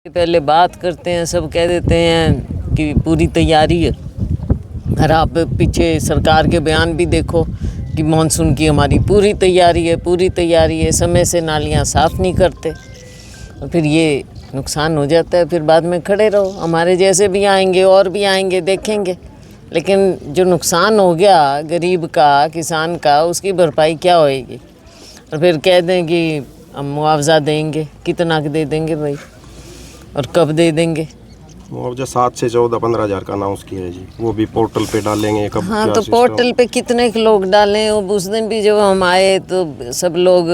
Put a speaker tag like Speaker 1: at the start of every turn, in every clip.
Speaker 1: पहले बात करते हैं, सब कह देते हैं कि पूरी तैयारी है। और आप पीछे सरकार के बयान भी देखो कि मानसून की हमारी पूरी तैयारी है, समय से नालियाँ साफ़ नहीं करते और फिर ये नुकसान हो जाता है। फिर बाद में खड़े रहो, हमारे जैसे भी आएंगे और भी आएंगे, देखेंगे, लेकिन जो नुकसान हो गया गरीब का, किसान का, उसकी भरपाई क्या होएगी। और फिर कह दें कि हम मुआवजा देंगे, कितना दे देंगे भाई और कब दे देंगे।
Speaker 2: मुआवजा 7 से 14-15 हज़ार का अनाउंस किया है जी, वो भी पोर्टल पे डालेंगे कब।
Speaker 1: हाँ,
Speaker 2: क्या
Speaker 1: तो
Speaker 2: सिस्टम?
Speaker 1: पोर्टल पे कितने लोग डालें। वो उस दिन भी जब हम आए तो सब लोग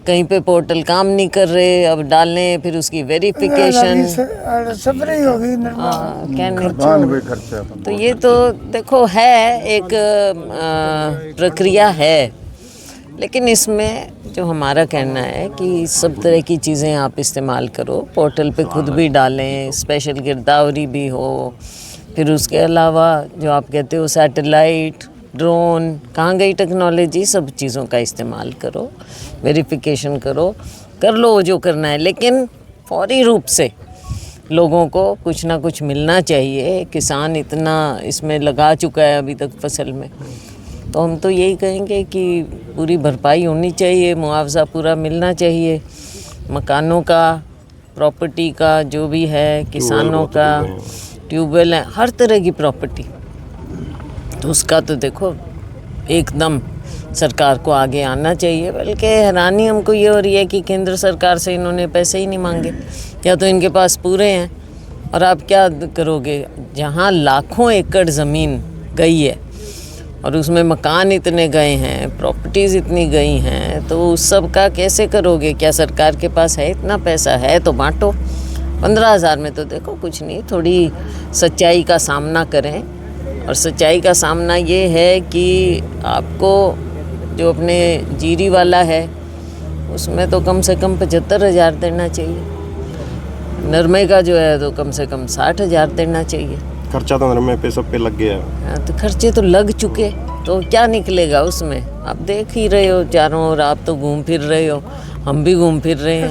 Speaker 1: कहीं पे पोर्टल काम नहीं कर रहे, अब डालें फिर उसकी वेरिफिकेशन तो ये तो देखो है एक प्रक्रिया है, लेकिन इसमें जो हमारा कहना है कि सब तरह की चीज़ें आप इस्तेमाल करो, पोर्टल पे खुद भी डालें, स्पेशल गिरदावरी भी हो, फिर उसके अलावा जो आप कहते हो सैटेलाइट, ड्रोन, कहाँ गई टेक्नोलॉजी, सब चीज़ों का इस्तेमाल करो, वेरिफिकेशन करो, कर लो जो करना है, लेकिन फौरी रूप से लोगों को कुछ ना कुछ मिलना चाहिए। किसान इतना इसमें लगा चुका है अभी तक फसल में, तो हम तो यही कहेंगे कि पूरी भरपाई होनी चाहिए, मुआवजा पूरा मिलना चाहिए, मकानों का, प्रॉपर्टी का जो भी है, किसानों का, ट्यूबवेल है, हर तरह की प्रॉपर्टी, तो उसका तो देखो एकदम सरकार को आगे आना चाहिए। बल्कि हैरानी हमको ये हो रही है कि केंद्र सरकार से इन्होंने पैसे ही नहीं मांगे, या तो इनके पास पूरे हैं। और आप क्या करोगे जहाँ लाखों एकड़ ज़मीन गई है और उसमें मकान इतने गए हैं, प्रॉपर्टीज़ इतनी गई हैं, तो उस सब का कैसे करोगे। क्या सरकार के पास है इतना पैसा? है तो बांटो। 15,000 में तो देखो कुछ नहीं, थोड़ी सच्चाई का सामना करें। और सच्चाई का सामना ये है कि आपको जो अपने जीरी वाला है उसमें तो कम से कम 75,000 देना चाहिए, नरमे का जो है तो कम से कम 60,000 देना चाहिए।
Speaker 2: खर्चा तो नरमे पे सब पे लग गया है।
Speaker 1: हाँ, तो खर्चे तो लग चुके, तो क्या निकलेगा उसमें। आप देख ही रहे हो चारों ओर, आप तो घूम फिर रहे हो, हम भी घूम फिर रहे हैं।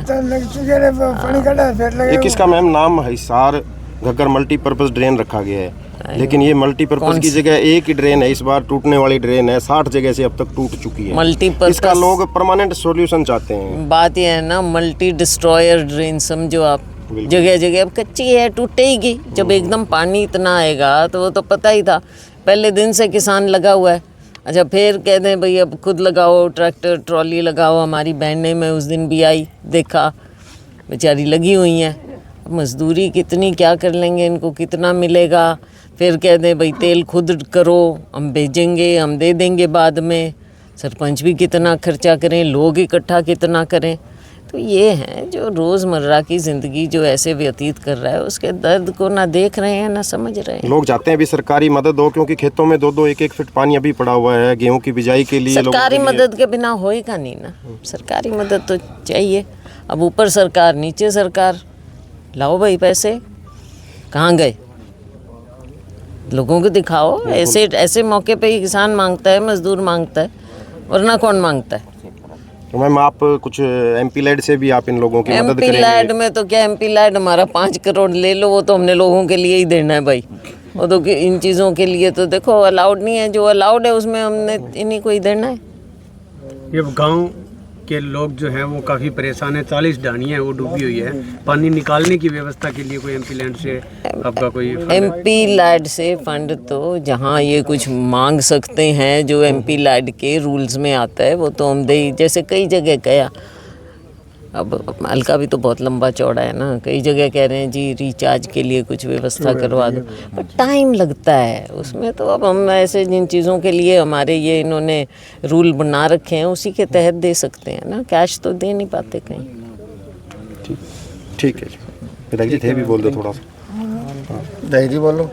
Speaker 2: ये किसका मैम नाम हिसार घग्गर मल्टीपर्पज ड्रेन रखा गया है, लेकिन ये मल्टीपर्पज की जगह एक ही ड्रेन है, इस बार टूटने वाली ड्रेन है, 60 जगह से अब तक टूट चुकी है।
Speaker 1: मल्टीपर्पज,
Speaker 2: इसका लोग परमानेंट सॉल्यूशन चाहते हैं।
Speaker 1: बात ये है ना, मल्टी डिस्ट्रॉयर ड्रेन समझो आप, जगह जगह। अब कच्ची है, टूटेगी। जब एकदम पानी इतना आएगा तो वो तो पता ही था, पहले दिन से किसान लगा हुआ है। अच्छा, फिर कह दें भाई अब खुद लगाओ, ट्रैक्टर ट्रॉली लगाओ। हमारी बहनें, मैं उस दिन भी आई, देखा बेचारी लगी हुई हैं। मजदूरी कितनी, क्या कर लेंगे, इनको कितना मिलेगा। फिर कह दें भाई तेल खुद करो, हम भेजेंगे, हम दे देंगे बाद में। सरपंच भी कितना खर्चा करें, लोग इकट्ठा कितना करें। तो ये हैं जो रोज़मर्रा की ज़िंदगी जो ऐसे व्यतीत कर रहा है, उसके दर्द को ना देख रहे हैं ना समझ रहे हैं।
Speaker 2: लोग चाहते हैं भी सरकारी मदद हो, क्योंकि खेतों में 2-2, 1-1 फीट पानी अभी पड़ा हुआ है गेहूं की बिजाई के लिए।
Speaker 1: सरकारी मदद के बिना होएगा नहीं ना, सरकारी मदद तो चाहिए। अब ऊपर सरकार नीचे सरकार, लाओ भाई पैसे, कहाँ गए, लोगों को दिखाओ। ऐसे मौके पे ही किसान मांगता है, मजदूर मांगता है, वरना कौन मांगता है।
Speaker 2: तो मैम आप कुछ एमपी लैड से भी आप इन लोगों की मदद करेंगे?
Speaker 1: एमपी लैड में तो क्या, एमपी लैड हमारा 5 करोड़ ले लो, वो तो हमने लोगों के लिए ही देना है भाई। वो तो इन चीज़ों के लिए तो देखो अलाउड नहीं है, जो अलाउड है उसमें हमने इन्हीं को ही देना है।
Speaker 3: ये गांव के लोग जो हैं वो काफ़ी परेशान हैं, 40 ढाणियाँ हैं वो डूबी हुई है। पानी निकालने की व्यवस्था के लिए कोई एमपी लैंड से आपका कोई
Speaker 1: एमपी लैड से फंड तो जहाँ ये कुछ मांग सकते हैं, जो एमपी लैड के रूल्स में आता है वो तो हम दे, जैसे कई जगह गया। अब हल्का भी तो बहुत लंबा चौड़ा है ना, कई जगह कह रहे हैं जी रिचार्ज के लिए कुछ व्यवस्था करवा दो, पर टाइम लगता है उसमें। तो अब हम ऐसे जिन चीज़ों के लिए हमारे ये इन्होंने रूल बना रखे हैं उसी के तहत दे सकते हैं ना, कैश तो दे नहीं पाते कहीं।
Speaker 2: ठीक है जी, थे भी बोल दो थोड़ा सा।
Speaker 4: डायरी बोलो।